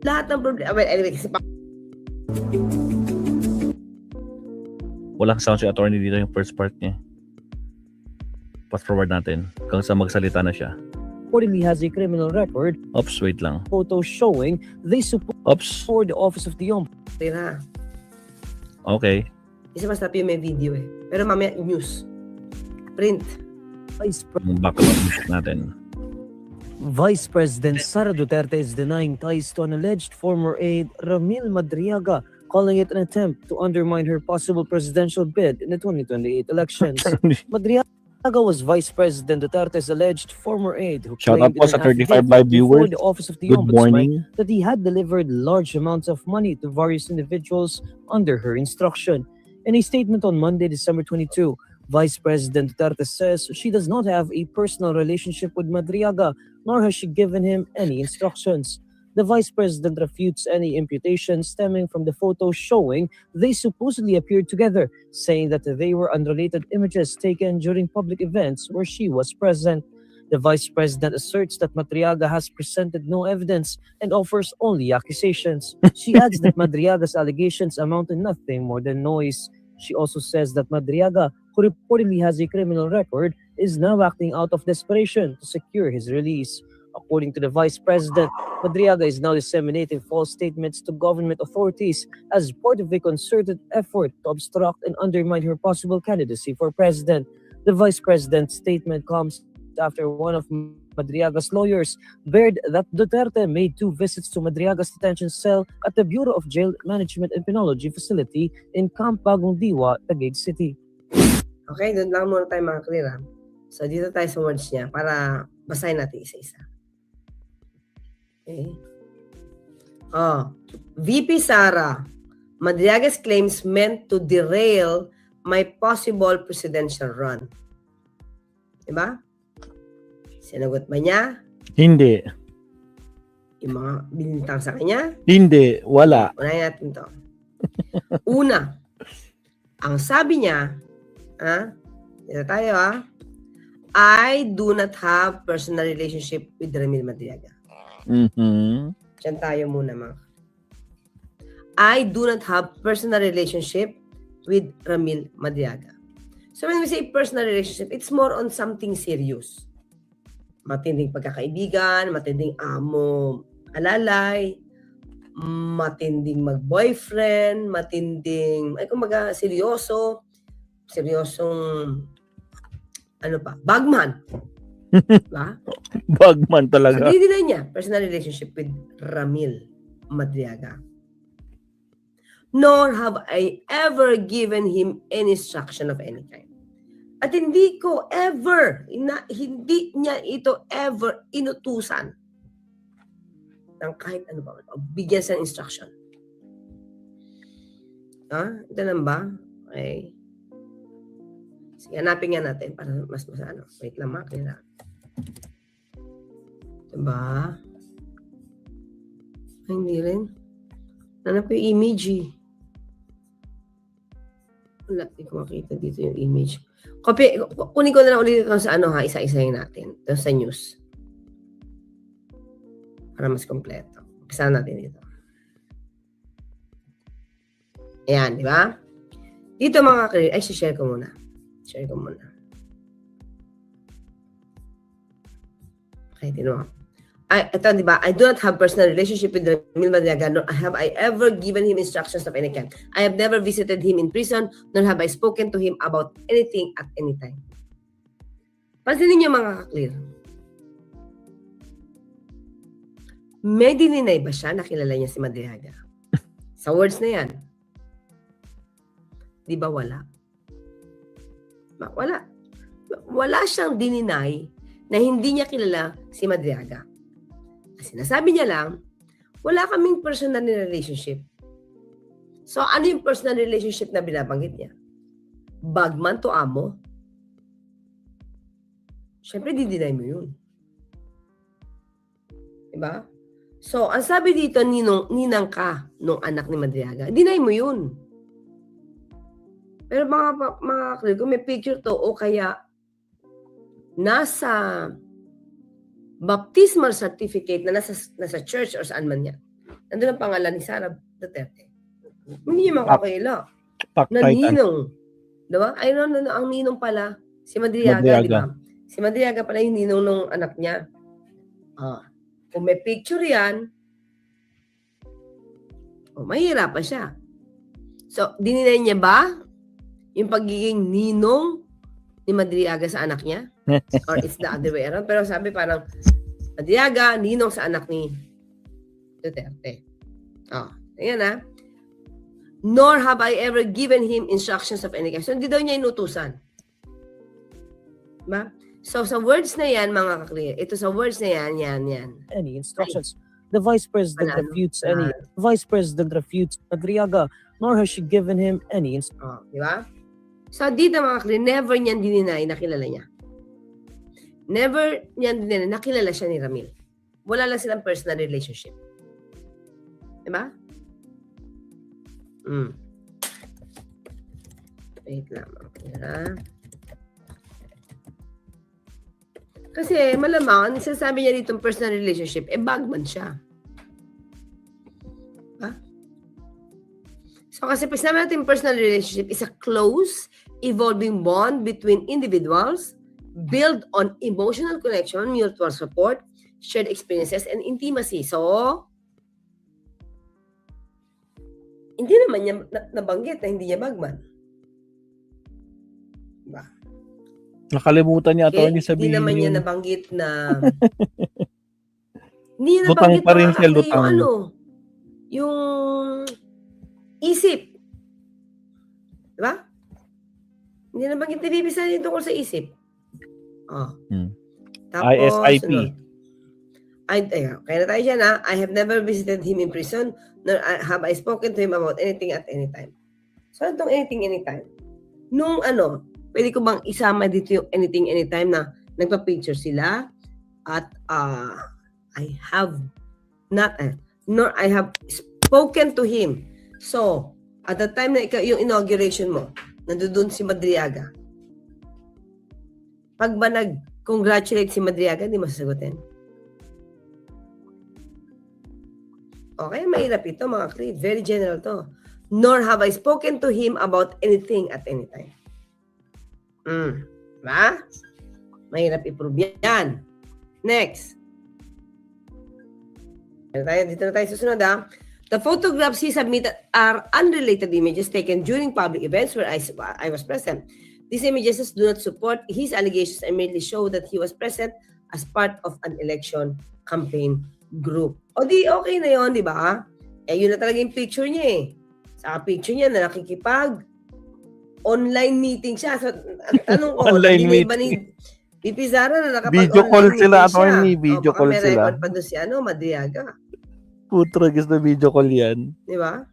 Lahat ng problema. Well, anyway, kasi Walang sound si attorney dito yung first part niya. Fast forward natin. Hanggang sa magsalita na siya. Reportedly has a criminal record. Oops, wait lang. Photos showing they support Oops. the office of the ombudsman. tira. Okay. Kasi mas tapi yung may video eh. Pero mamaya, news. Print. Yung backup music natin. Vice President Sara Duterte is denying ties to an alleged former aide Ramil Madriaga, calling it an attempt to undermine her possible presidential bid in the 2028 elections. Madriaga was Vice President Duterte's alleged former aide who Shout out claimed po in sa an 35 affidavit live before viewers. the office of the Good ombudsman morning. that he had delivered large amounts of money to various individuals under her instruction. In a statement on Monday, December 22, Vice President Duterte says she does not have a personal relationship with Madriaga, nor has she given him any instructions. The Vice President refutes any imputation stemming from the photos showing they supposedly appeared together, saying that they were unrelated images taken during public events where she was present. The Vice President asserts that Madriaga has presented no evidence and offers only accusations. She adds that Madriaga's allegations amount to nothing more than noise. She also says that Madriaga, who reportedly has a criminal record, is now acting out of desperation to secure his release. According to the Vice President, Madriaga is now disseminating false statements to government authorities as part of a concerted effort to obstruct and undermine her possible candidacy for president. The Vice President's statement comes after one of Madriaga's lawyers bared that Duterte made 2 visits to Madriaga's detention cell at the Bureau of Jail Management and Penology facility in Camp Bagong Diwa, Taguig City. Okay, doon lang muna tayo mga clear ha. So, dito tayo sa words niya para basahin natin isa-isa. Okay. VP Sara, Madriaga's claims meant to derail my possible presidential run. Diba? Sinagot ba niya? Hindi. Yung mga binintang sa kanya? Hindi. Wala. Unahin natin to. Una, ang sabi niya, dito tayo I do not have personal relationship with Ramil Madriaga. Diyan tayo muna mga. I do not have personal relationship with Ramil Madriaga. So when we say personal relationship, it's more on something serious. Matinding pagkakaibigan, matinding amo, alalay, matinding mag-boyfriend, matinding, ay kumbaga, seryosong, bagman. Diba? Bagman talaga. Hindi nila niya personal relationship with Ramil Madriaga. Nor have I ever given him any instruction of any kind. At hindi ko ever, hindi niya ito ever inutusan ng kahit ano ba, bigyan sa instruction. Ito lang ba? Okay. Sige, hanapin nga natin para mas masano. Wait lang, makina. Diba? Ay, hindi rin. Hanap ko yung image Wala, hindi ko makita dito yung image. Kunin ko na lang ulit ito sa isa-isahin natin. Ito sa news. Para mas kompleto. Umpisa natin dito. Ayan, di ba? Dito mga karir, share ko muna. Okay, dito mo. Ito, di ba? I do not have personal relationship with Ramil Madriaga, nor have I ever given him instructions of any kind. I have never visited him in prison, nor have I spoken to him about anything at any time. Pansinin niyo mga ka-clear. May dininay ba siya na kilala niya si Madriaga? Sa words na yan. Di ba wala? Wala. Wala siyang dininay na hindi niya kilala si Madriaga. Sinasabi niya lang, wala kaming personal relationship. So, ano yung personal relationship na binabanggit niya? Bagman to amo? Siyempre, di-deny mo yun. Diba? So, ang sabi dito, ninang ka nung anak ni Madriaga, deny mo yun. Pero mga kung may picture to, o kaya nasa baptismal certificate na nasa church or saan man yan. Nandun ang pangalan ni Sara Duterte. Hindi niya makakaila. Pack Na Titan. ninong. Diba? Ay, no, ang ninong pala, si Madriaga, Madriaga. di ba? Si Madriaga pala yung ninong nung anak niya. Kung may picture yan, mahirapan siya. So, dininay niya ba yung pagiging ninong ni Madriaga sa anak niya? Or it's the other way around? Pero sabi parang, Madriaga, ninong sa anak ni Duterte. Ayan Nor have I ever given him instructions of any kind. So, hindi daw niya inutusan. Diba? So, sa words na yan, mga kaklear, ito sa words na yan. Any instructions. The vice president Wala, no? refutes any. Vice president refutes Madriaga, nor has she given him any instructions. Di ba? So, dito mga kaklear, never niyan dininay na kilala niya. Never niyan dininay na kilala siya ni Ramil. Wala lang silang personal relationship. Di ba? Wait lang. Kasi malamang, sinasabi niya dito personal relationship, bagman siya. Diba? So kasi pag sinabi natin personal relationship is a close, evolving bond between individuals built on emotional connection, mutual support, shared experiences, and intimacy. So, hindi naman niya nabanggit na hindi niya bagman. Diba? Nakalimutan niya Okay? attorney sabihin Hindi naman niya yun. nabanggit na hindi niya Lutang nabanggit pa rin na siya, lutang. yung isip. Diba? Hindi nabanggit ni Bibi Sara tungkol sa isip. Tapos, ISIP. Kaya na tayo dyan I have never visited him in prison, nor have I spoken to him about anything at any time. So, itong anything, anytime. Nung pwede ko bang isama dito yung anything, anytime na nagpa-picture sila at I have not, nor I have spoken to him. So, at the time na yung inauguration mo, nandoon si Madriaga. Pag ba nag-congratulate si Madriaga, di mo sasagutin? Okay, mahirap ito mga Creed. Very general to. Nor have I spoken to him about anything at any time. Diba? Mahirap i-prove yan. Next. Dito na tayo susunod The photographs he submitted are unrelated images taken during public events where I was present. These images do not support his allegations and merely show that he was present as part of an election campaign group. O di, okay na yun, di ba? Yun na talaga yung picture niya Sa picture niya na nakikipag online meeting siya. So, ang tanong ko, Online nadinig ba meeting. ni Pipi Sara na Video call sila, attorney. siya? Video baka call may sila. record pa doon si Madriaga. Putragis na video call yan. Di ba?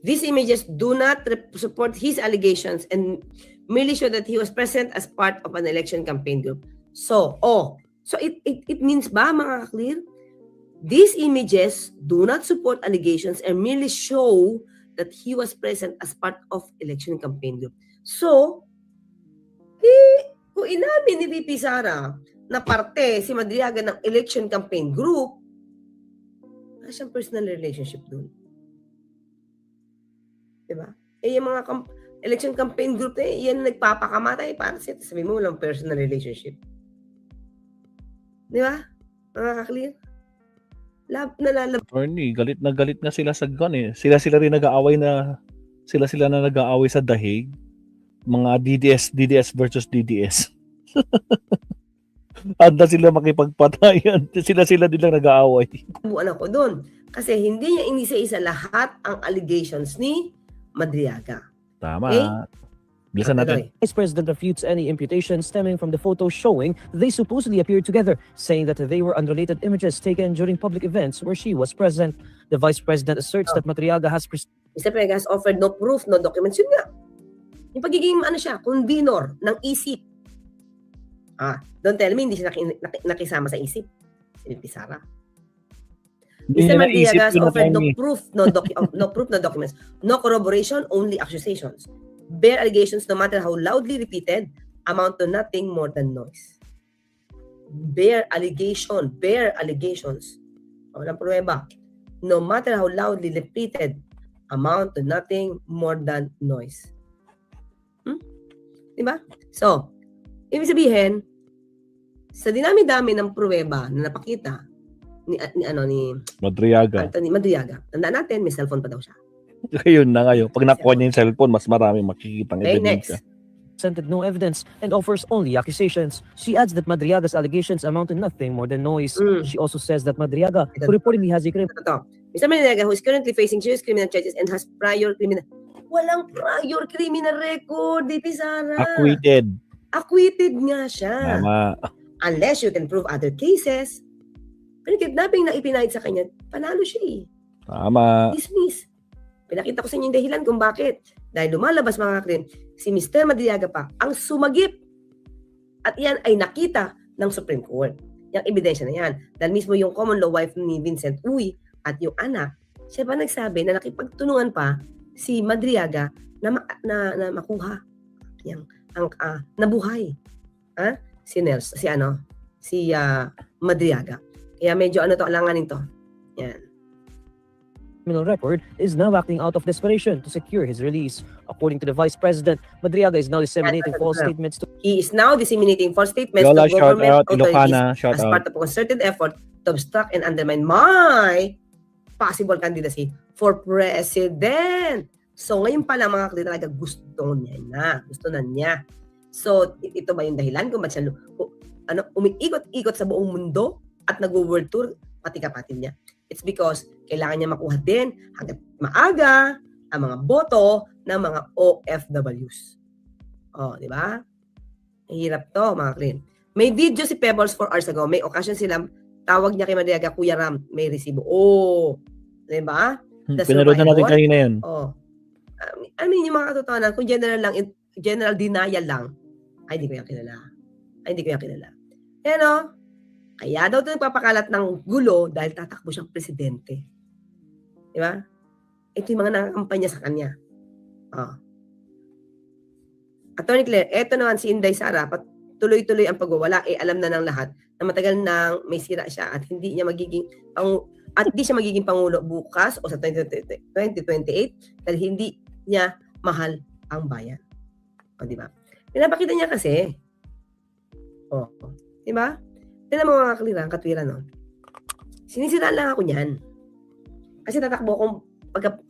These images do not support his allegations and merely show that he was present as part of an election campaign group. So it means ba, mga clear? These images do not support allegations and merely show that he was present as part of election campaign group. So, kung inamin ni VP Sara na parte si Madriaga ng election campaign group, wala siyang personal relationship dun. Diba? Yung mga election campaign group na yan nagpapakamatay para siya. Sabi mo, walang personal relationship. Diba? Mga kaklear? Attorney, galit na sila sa gun Sila rin nag-aaway na sila na nag-aaway sa dahig. Mga DDS versus DDS. Anda sila makipagpatayan. Sila din lang nag-aaway. Buwan ako doon. Kasi hindi niya inisa-isa lahat ang allegations ni Madriaga. Tama. Okay? Bilisan natin. Vice President refutes any imputation stemming from the photos showing they supposedly appeared together, saying that they were unrelated images taken during public events where she was present. The Vice President asserts that Madriaga has Mr. Pega has offered no proof, no documents. Yun nga. Yung pagiging convenor ng isip. Don't tell me hindi siya nakisama sa isip. Si Sara. Mr. Madriaga has offered no proof, no documents, no corroboration, only accusations. Bare allegations, no matter how loudly repeated, amount to nothing more than noise. bare allegations. Walang pruweba. No matter how loudly repeated, amount to nothing more than noise. Diba? So, ibig sabihin, sa dinami-dami ng pruweba na napakita ni Madriaga. Anthony Madriaga, tandaan natin, may cellphone pa daw siya. Ngayon na ngayon. Pag nakuha niya yung cellphone, mas marami makikitang Okay, ebidensya. next. presented no evidence and offers only accusations. She adds that Madriaga's allegations amount to nothing more than noise. She also says that Madriaga, who reportedly has a criminal Ito. Mr. Madriaga, who is currently facing serious criminal charges and has walang prior criminal record, DP Sara. Acquitted. Acquitted nga siya. Tama. Unless you can prove other cases. Pero kidnapping na ipinahid sa kanya, panalo siya eh. Tama. Dismiss. Pinakita ko sa inyo yung dahilan kung bakit. Dahil lumalabas mga kakrin, si Mr. Madriaga pa ang sumagip. At yan ay nakita ng Supreme Court. Yung ebidensya na yan. Dahil mismo yung common law wife ni Vincent Uy at yung anak, siya pa nagsabi na nakipagtunungan pa si Madriaga na makuha yung nabuhay. Si Madriaga. Kaya medyo alanganin to. Yan. record is now acting out of desperation to secure his release. According to the Vice President, Madriaga is now disseminating false statements to He is now disseminating false statements Yola, to shout government out. authorities Ilocana, shout as out. part of a concerted effort to obstruct and undermine my possible candidacy for president. So ngayon pa lang mga kakli talaga gusto na niya. So ito ba yung dahilan kung ba't siya umiikot-ikot sa buong mundo at nag-world tour pati kapatid niya? It's because kailangan niya makuha din hanggat maaga ang mga boto ng mga OFWs. Oh, di ba? Hirap to, mga clean. May video si Pebbles 4 hours ago. May occasion silang tawag niya kay Madriaga, Kuya Ram, may resibo. Oh, di ba? Pinanood na natin kanina yun. Oh. I mean, yung mga katotohanan, kung general denial lang, ay, hindi ko yan kilala. Pero, kaya daw ito nagpapakalat ng gulo dahil tatakbo siyang presidente. Di ba? Ito yung mga nakakampanya sa kanya. Oh. Attorney Claire, eto naman si Inday Sara, tuloy-tuloy ang pagwawala, alam na ng lahat na matagal nang may sira siya at hindi siya magiging pangulo bukas o sa 2028 dahil hindi niya mahal ang bayan. O, di ba? Pinapakita niya kasi. O, di ba? Tignan mo mga katwiran, no? Sinisiraan lang ako niyan. Kasi tatakbo kung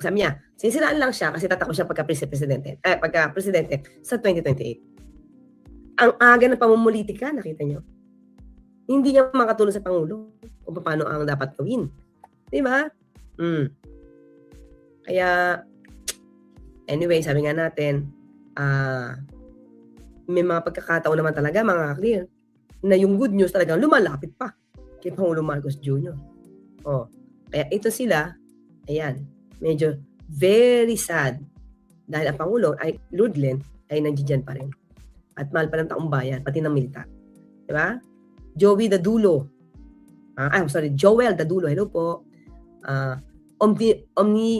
sabi niya, sinisiraan lang siya kasi tatakbo siya pagka-presidente sa 2028. Ang aga ng pamumulitika, nakita niyo. Hindi niya makatulong sa Pangulo kung paano ang dapat gawin. Di ba? Kaya, anyway, sabi nga natin, may mga pagkakataon naman talaga, mga clear, na yung good news talagang lumalapit pa kay Pangulo Marcos Jr. Oh, kaya ito sila, ayan, medyo very sad dahil ang Pangulo ay Ludlen ay nandiyan pa rin. At mahal pa ng taong bayan, pati ng militar. Diba? Joel Dadulo. Joel Dadulo. Hello po. Omnioy.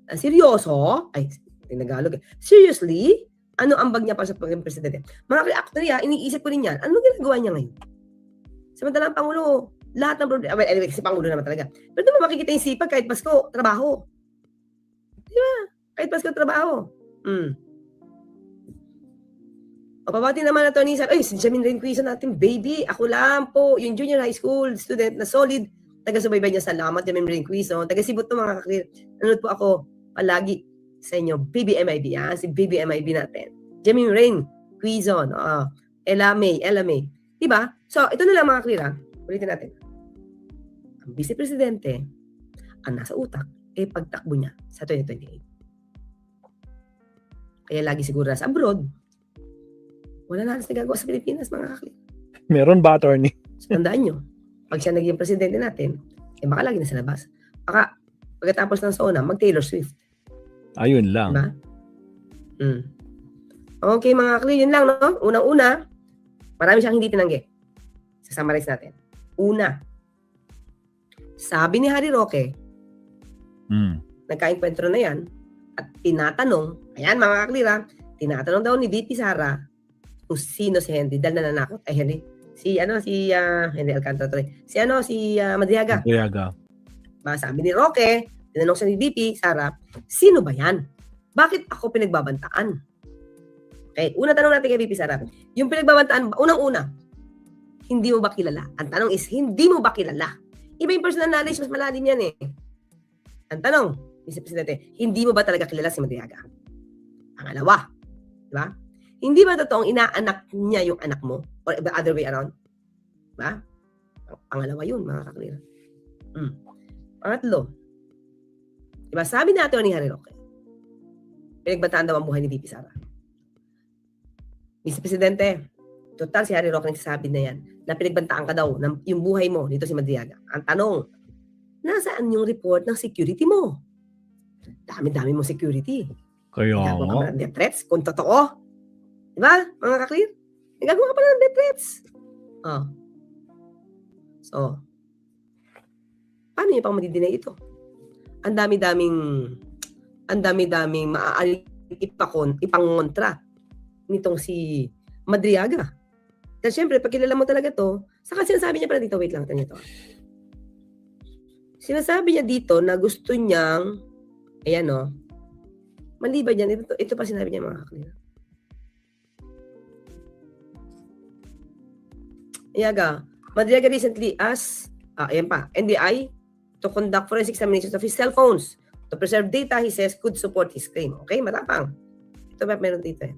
Seryoso? Ay, Tagalog. Seriously? Ano ang bag niya para sa pagiging presidente? Mga actually, iniisip ko rin yan. Ano ginagawa niya ngayon? Samantalang Pangulo, lahat ng problema, well, anyway, si Pangulo naman talaga. Pero doon makikita yung sipag kahit Pasko, trabaho. Di ba? Kahit Pasko, trabaho. O, pabati naman na Tony Sar, ay, si Jamin Renquizo natin, baby, ako lang po, yung junior high school student na solid, taga-subaybay niya, salamat, Jamin Renquizo, taga-Sibot to mga kaklir, nanood po ako palagi sa inyo, BBMIB, si BBMIB natin. Jamin Renquizo, Ella May. Diba? So, ito na lang mga kaklir, ulitin natin. Ang Vice Presidente, ang nasa utak, pagtakbo niya sa 2028. Kaya lagi siguro nasa abroad, wala na halos nagagawa sa Pilipinas, mga kakli. Meron ba, attorney? So, tandaan nyo, pag siya naging presidente natin, baka lagi na sa labas. Baka, pagkatapos ng SONA, mag-Taylor Swift. Ayun lang. Diba? Okay, mga kakli, yun lang, no? Unang-una, marami siyang hindi tinanggi. Sa-summarize natin. Una, sabi ni Harry Roque, nagka-enkwentro na yan, At tinatanong, ayan mga kaklira, tinatanong daw ni VP Sara kung sino si Henry dahil nananakot. Ay Henry, Henry Alcantara tuloy. Si Madriaga. Madriaga. Sabi ni Roque, tinanong siya ni VP Sara, sino ba yan? Bakit ako pinagbabantaan? Okay, una tanong natin kay VP Sara. Yung pinagbabantaan, unang-una, hindi mo ba kilala? Ang tanong is, hindi mo ba kilala? Iba yung personal knowledge, mas malalim yan eh. Ang tanong, Mr. Presidente, hindi mo ba talaga kilala si Madriaga? Pangalawa, di ba? Hindi ba totoong inaanak niya yung anak mo? Or the other way around? Diba? Pangalawa yun, mga kaklira. Pangatlo, diba, sabi na Atty. Harry Roque, pinagbantaan daw ang buhay ni VP Sara. Mr. Presidente, total si Harry Roque nagsasabi na yan, na pinagbantaan ka daw ng yung buhay mo dito si Madriaga. Ang tanong, nasaan yung report ng security mo? Dami-dami mo security. Kaya Nagagawa ka nga. pa ng death threats? Kung totoo. Diba, mga kaklir? Nagagawa ka pa ng death threats. Oh. So, paano niyo pang madidinay ito? Ang dami-daming maaaring ipangontra nitong si Madriaga. Dahil syempre, pag kilala mo talaga to, saka sinasabi niya pala dito, wait lang, ito. Sinasabi niya dito na gusto niyang, ayan o, maliban yan, ito pa sinabi niya mga kaklir. Iaga, Madriaga recently asked, ayan pa, NBI to conduct forensic examinations of his cell phones to preserve data he says could support his claim. Okay, matapang. Ito ba meron dito eh?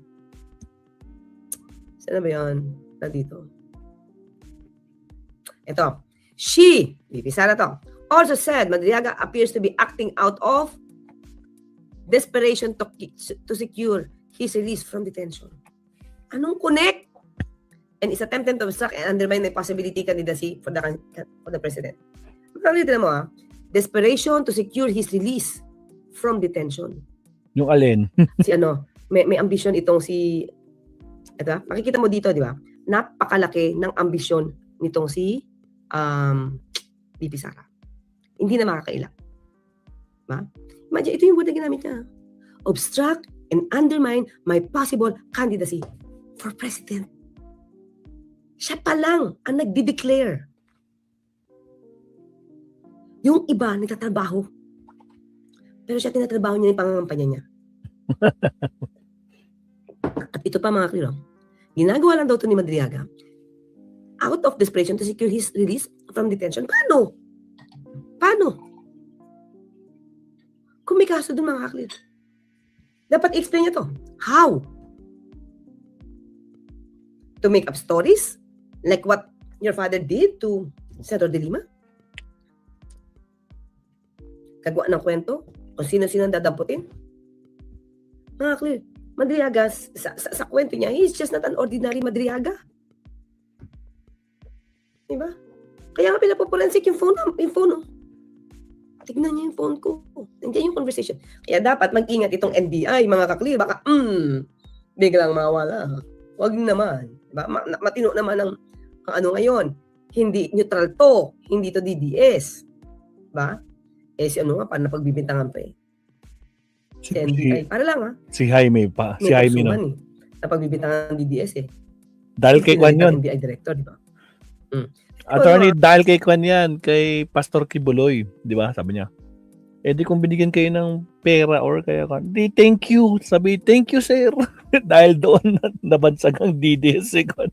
Saan na ba yun? Dito. Ito. She, VP Sara to, also said Madriaga appears to be acting out of desperation to secure his release from detention. Anong connect? And is attempting to obstruct and undermine the possibility candidacy for the president. Makakalitin mo desperation to secure his release from detention. Yung alin? May ambisyon itong si, ito, makikita mo dito, di ba? Napakalaki ng ambisyon nitong si VP Sara. Hindi na makakailap. Diba? Imagine, ito yung word na ginamit niya. Obstruct and undermine my possible candidacy for president. Siya pa lang ang nagdi-declare. Yung iba, nagtatrabaho. Pero siya tinatrabaho niya yung pangangampanya niya. At ito pa mga kliro, ginagawa lang daw ito ni Madriaga out of desperation to secure his release from detention. Paano? Kung may kaso doon mga kliro, dapat i-explain niya to. How? To make up stories? Like what your father did to Senator De Lima? Kagawa ng kwento? Kung sino-sino ang dadamputin? Mga clear. Madriaga, sa kwento niya, he's just not an ordinary Madriaga. Diba? Kaya nga pinapoforensik yung phone. Tignan niya yung phone ko. Nandiyan yung conversation. Kaya dapat mag-ingat itong NBI, mga kaklir. Baka, biglang mawala. Wag naman. Diba? Matino naman ang ano ngayon. Hindi neutral to. Hindi to DDS. Diba? Si ano nga, paano pagbibintangan pa eh? Si NBI. Para lang Si Jaime pa. Si Jaime na. Sa pagbibintangan ng DDS eh. Dahil kay Kwan yun. NBI director, di ba? Attorney, dahil kay Kwan yan, kay Pastor Kibuloy, di ba? Sabi niya. Di kung binigyan kayo ng pera or kaya di thank you. Sabi, thank you sir. Dahil doon nabansag ang DDS si Kwan.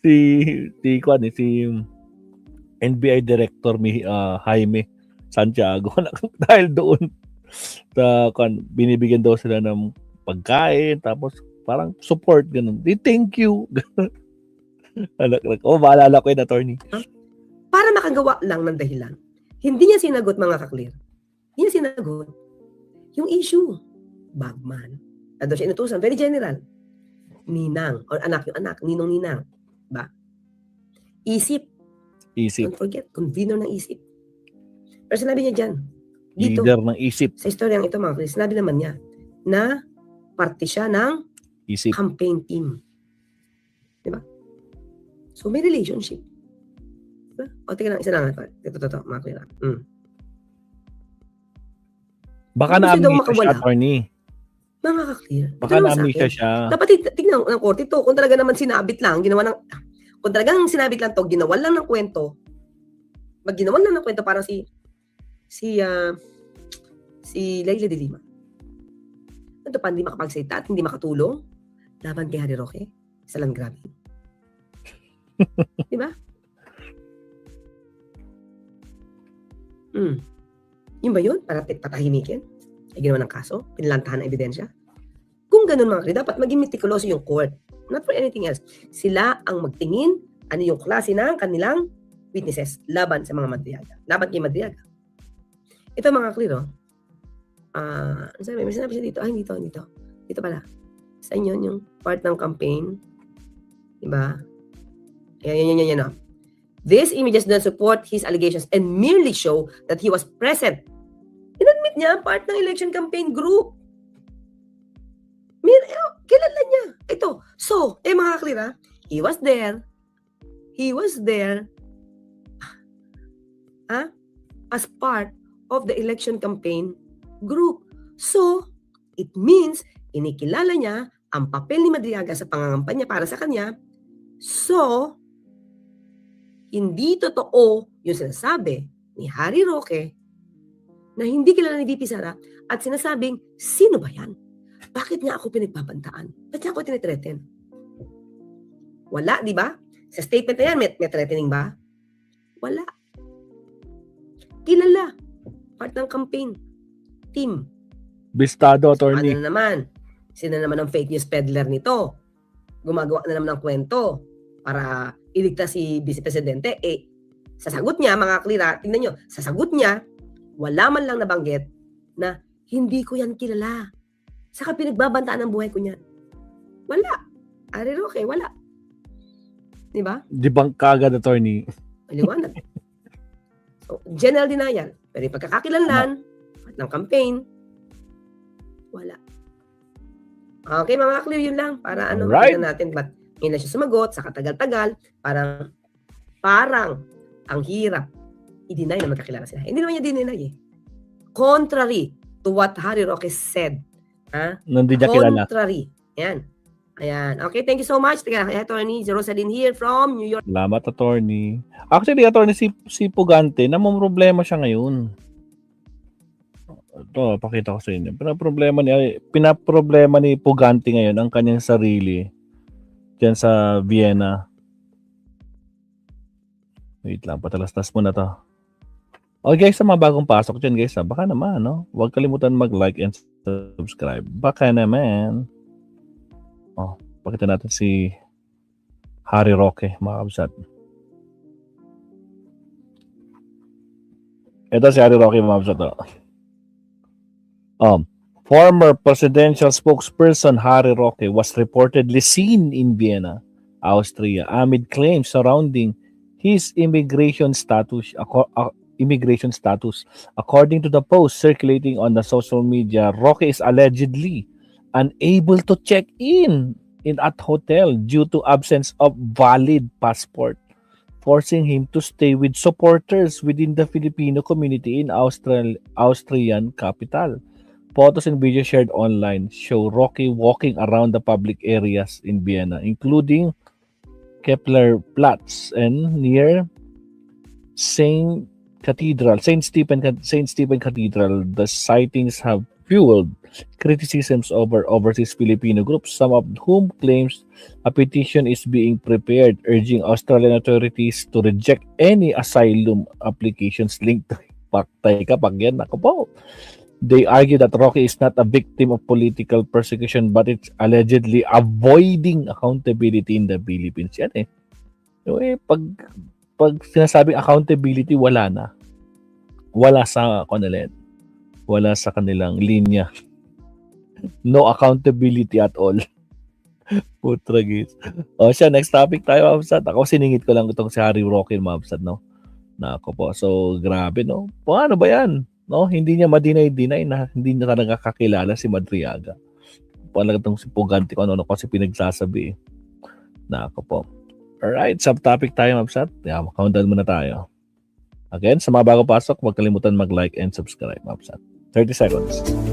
Si Kwan si NBI director Jaime Santiago. Dahil doon binibigyan daw sila ng pagkain tapos parang support ganun. Di thank you. Maalala ko yun, attorney. Para makagawa lang ng dahilan. Hindi niya sinagot mga kaklir. Hindi niya sinagot yung issue. Bagman. Ado siya inutusan. Very general. Ninang. Or anak yung anak. Ninong-ninang. Ba? Isip. Don't forget. Convener ng isip. Pero sinabi niya dyan. Dito. Leader ng isip. Sa istoryang ito mga kaklir. Sinabi naman niya na parte siya ng isip. Campaign team. Diba? So, may relationship. Diba? O, tingnan lang, isa lang. Ito, mga kuya. Baka Gusto daw na-amnesia siya, makawala. attorney. Mga ka-clear. Ito Baka naman sa na-amnesia akin. siya. Dapat tignan ng korte ito. Kung talaga naman sinabit lang, kung talagang sinabit lang to, ginawan lang ng kwento, ginawan lang ng kwento parang si Leila de Lima. Ito pa, hindi makapagsalita at hindi makatulong laban kay Harry Roque sa land grabbing. Diba? Yun ba yun? Para patahimikin? Ay ginawa ng kaso? Pinilantahan ng ebidensya? Kung ganun mga kapatid, dapat maging meticuloso yung court. Not for anything else. Sila ang magtingin ano yung klase ng kanilang witnesses laban sa mga Madriaga. Laban kay Madriaga. Ito mga clear, may sinabi siya dito. Ay, dito. Dito pala. Sa inyo, yung part ng campaign. Diba? Yan. These images do not support his allegations and merely show that he was present. Inadmit niya, part ng election campaign group. Kilala niya. Ito. So, mga clear, he was there. As part of the election campaign group. So, it means, inikilala niya ang papel ni Madriaga sa pangangampanya para sa kanya. So, hindi totoo yung sinasabi ni Harry Roque na hindi kilala ni VP Sara at sinasabing, sino ba yan? Bakit niya ako pinagbabantaan? Ba't niya ako tinitreten? Wala, di ba? Sa statement na yan, may threatening ba? Wala. Kilala. Part ng campaign. Team. Bistado, attorney. Ano na naman? Sino naman ang fake news peddler nito? Gumagawa na naman ng kwento para iligtas si Vice Presidente. Sa sagot niya, mga klira, tingnan nyo, sa sagot niya, wala man lang nabanggit na hindi ko yan kilala. Saka pinagbabantaan ang buhay ko niyan. Wala. Harry Roque, wala. Diba? Di bang kagad, attorney? Maliwanag. So, general denial. Pero yung pagkakakilanlan, part ng campaign, wala. Okay, mga clear, yun lang. Para Alright. makita natin ba't hindi na siya sumagot sa katagal-tagal. Parang ang hirap i-deny na magkakilala sila. Hindi naman niya dineny eh. Contrary to what Harry Roque said. Nandun niya kilala. Contrary. Ayan. Okay, thank you so much. Attorney Rosaline here from New York. Salamat, attorney. Actually, attorney, si Pugante, namumroblema siya ngayon. Ito, pakita ko sa inyo. Pinaproblema ni Pugante ngayon ang kanyang sarili dyan sa Vienna. Wait lang, patalastas mo na to. Okay guys, sa mga bagong pasok dyan guys, baka naman, no? Huwag kalimutan mag-like and subscribe. Baka naman. Pakita natin si Harry Roque, mga kabsat. Ito si Harry Roque, mga kabsat. Former presidential spokesperson Harry Roque was reportedly seen in Vienna, Austria, amid claims surrounding his immigration status. According to the post circulating on the social media, Roque is allegedly unable to check in at hotel due to absence of valid passport, forcing him to stay with supporters within the Filipino community in Austrian capital. Photos and videos shared online show Roque walking around the public areas in Vienna, including Keplerplatz and near Saint Stephen Cathedral. The sightings have fueled criticisms over overseas Filipino groups, some of whom claims a petition is being prepared urging Australian authorities to reject any asylum applications linked to Paktay kapag yan. Ako po. They argue that Roque is not a victim of political persecution but it's allegedly avoiding accountability in the Philippines. Yan eh. Pag sinasabing accountability, wala na. Wala sa wala sa kanilang linya. No accountability at all. Putragis. Siya, next topic tayo, Mabsat. Ako siningit ko lang itong si Harry Roque, Mabsat, no? Nako po. So, grabe, no? Paano ba yan? No? Hindi niya ma-deny na hindi niya talaga kakilala si Madriaga. Paano itong si Pugante ko, ano kasi pinagsasabi. Nako po. Alright, subtopic tayo, Mabsat. Countdown muna tayo. Again, sa mga bago pasok, huwag kalimutan mag-like and subscribe, Mabsat. 30 seconds.